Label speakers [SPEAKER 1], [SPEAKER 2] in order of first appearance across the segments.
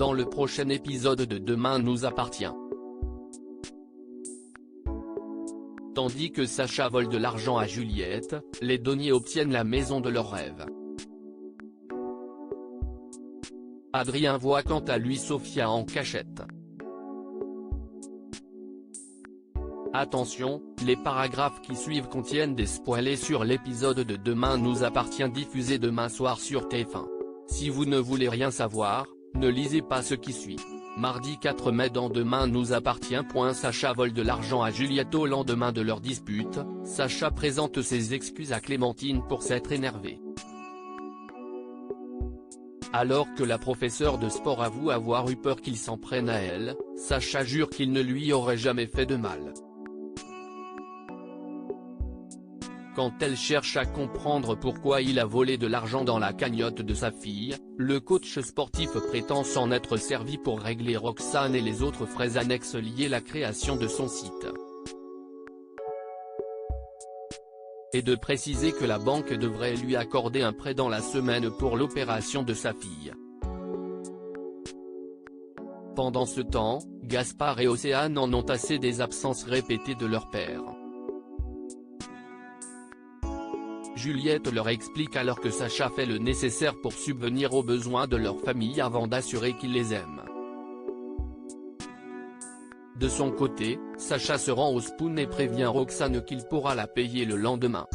[SPEAKER 1] dans le prochain épisode de Demain nous appartient. Tandis que Sacha vole de l'argent à Juliette, les deniers obtiennent la maison de leurs rêves. Adrien voit quant à lui Sophia en cachette. Attention, les paragraphes qui suivent contiennent des spoilers sur l'épisode de Demain nous appartient diffusé demain soir sur TF1. Si vous ne voulez rien savoir, ne lisez pas ce qui suit. Mardi 4 mai dans Demain nous appartient. Sacha vole de l'argent à Juliette au lendemain de leur dispute, Sacha présente ses excuses à Clémentine pour s'être énervée. Alors que la professeure de sport avoue avoir eu peur qu'il s'en prenne à elle, Sacha jure qu'il ne lui aurait jamais fait de mal. Quand elle cherche à comprendre pourquoi il a volé de l'argent dans la cagnotte de sa fille, le coach sportif prétend s'en être servi pour régler Roxane et les autres frais annexes liés à la création de son site. Et de préciser que la banque devrait lui accorder un prêt dans la semaine pour l'opération de sa fille. Pendant ce temps, Gaspard et Océane en ont assez des absences répétées de leur père. Juliette leur explique alors que Sacha fait le nécessaire pour subvenir aux besoins de leur famille avant d'assurer qu'il les aime. De son côté, Sacha se rend au Spoon et prévient Roxane qu'il pourra la payer le lendemain.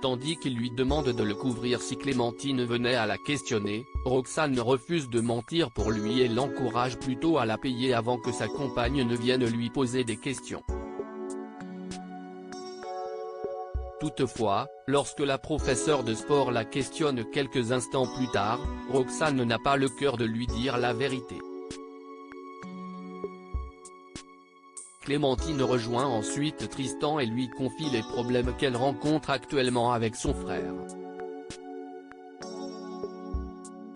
[SPEAKER 1] Tandis qu'il lui demande de le couvrir si Clémentine venait à la questionner, Roxane refuse de mentir pour lui et l'encourage plutôt à la payer avant que sa compagne ne vienne lui poser des questions. Toutefois, lorsque la professeure de sport la questionne quelques instants plus tard, Roxane n'a pas le cœur de lui dire la vérité. Clémentine rejoint ensuite Tristan et lui confie les problèmes qu'elle rencontre actuellement avec son frère.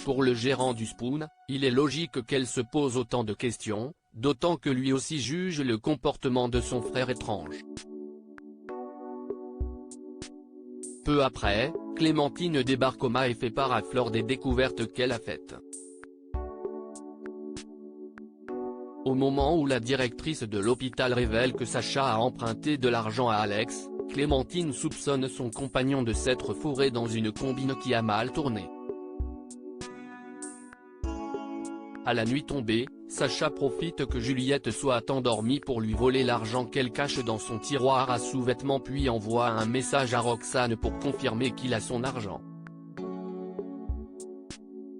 [SPEAKER 1] Pour le gérant du Spoon, il est logique qu'elle se pose autant de questions, d'autant que lui aussi juge le comportement de son frère étrange. Peu après, Clémentine débarque au MA et fait part à Flore des découvertes qu'elle a faites. Au moment où la directrice de l'hôpital révèle que Sacha a emprunté de l'argent à Alex, Clémentine soupçonne son compagnon de s'être fourré dans une combine qui a mal tourné. À la nuit tombée, Sacha profite que Juliette soit endormie pour lui voler l'argent qu'elle cache dans son tiroir à sous-vêtements puis envoie un message à Roxane pour confirmer qu'il a son argent.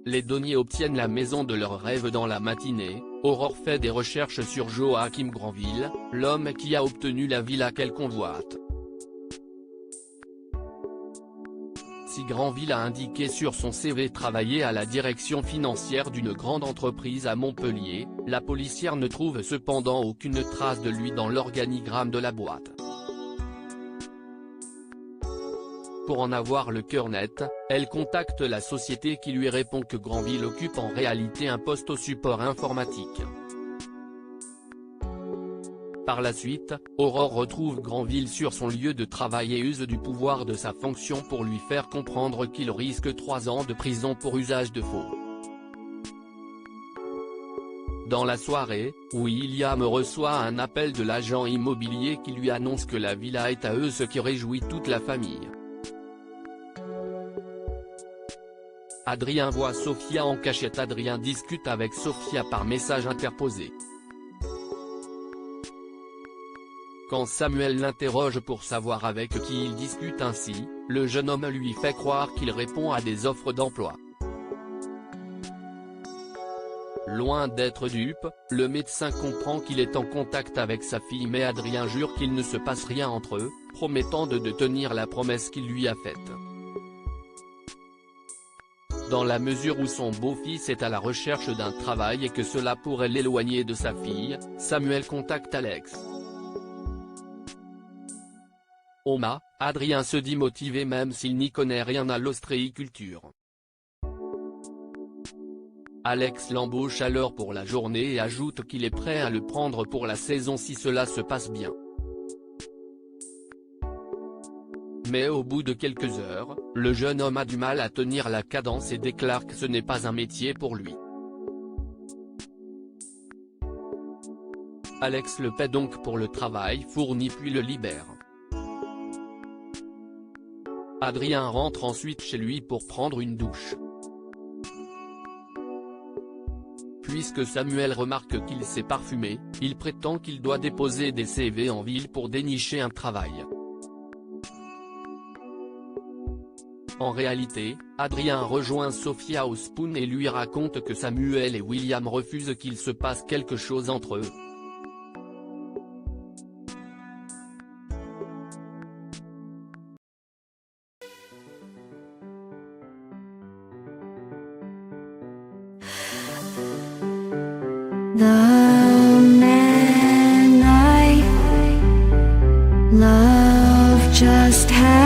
[SPEAKER 1] Les deniers obtiennent la maison de leurs rêves dans la matinée. Aurore fait des recherches sur Joachim Granville, l'homme qui a obtenu la villa qu'elle convoite. Si Granville a indiqué sur son CV travailler à la direction financière d'une grande entreprise à Montpellier, la policière ne trouve cependant aucune trace de lui dans l'organigramme de la boîte. Pour en avoir le cœur net, elle contacte la société qui lui répond que Granville occupe en réalité un poste au support informatique. Par la suite, Aurore retrouve Granville sur son lieu de travail et use du pouvoir de sa fonction pour lui faire comprendre qu'il risque 3 ans de prison pour usage de faux. Dans la soirée, William reçoit un appel de l'agent immobilier qui lui annonce que la villa est à eux, ce qui réjouit toute la famille. Adrien voit Sophia en cachette. Adrien discute avec Sophia par message interposé. Quand Samuel l'interroge pour savoir avec qui il discute ainsi, le jeune homme lui fait croire qu'il répond à des offres d'emploi. Loin d'être dupe, le médecin comprend qu'il est en contact avec sa fille mais Adrien jure qu'il ne se passe rien entre eux, promettant de tenir la promesse qu'il lui a faite. Dans la mesure où son beau-fils est à la recherche d'un travail et que cela pourrait l'éloigner de sa fille, Samuel contacte Alex. Au MA, Adrien se dit motivé même s'il n'y connaît rien à l'ostréiculture. Alex l'embauche alors pour la journée et ajoute qu'il est prêt à le prendre pour la saison si cela se passe bien. Mais au bout de quelques heures, le jeune homme a du mal à tenir la cadence et déclare que ce n'est pas un métier pour lui. Alex le paie donc pour le travail fourni puis le libère. Adrien rentre ensuite chez lui pour prendre une douche. Puisque Samuel remarque qu'il s'est parfumé, il prétend qu'il doit déposer des CV en ville pour dénicher un travail. En réalité, Adrien rejoint Sophia au Spoon et lui raconte que Samuel et William refusent qu'il se passe quelque chose entre eux.
[SPEAKER 2] The man I love just had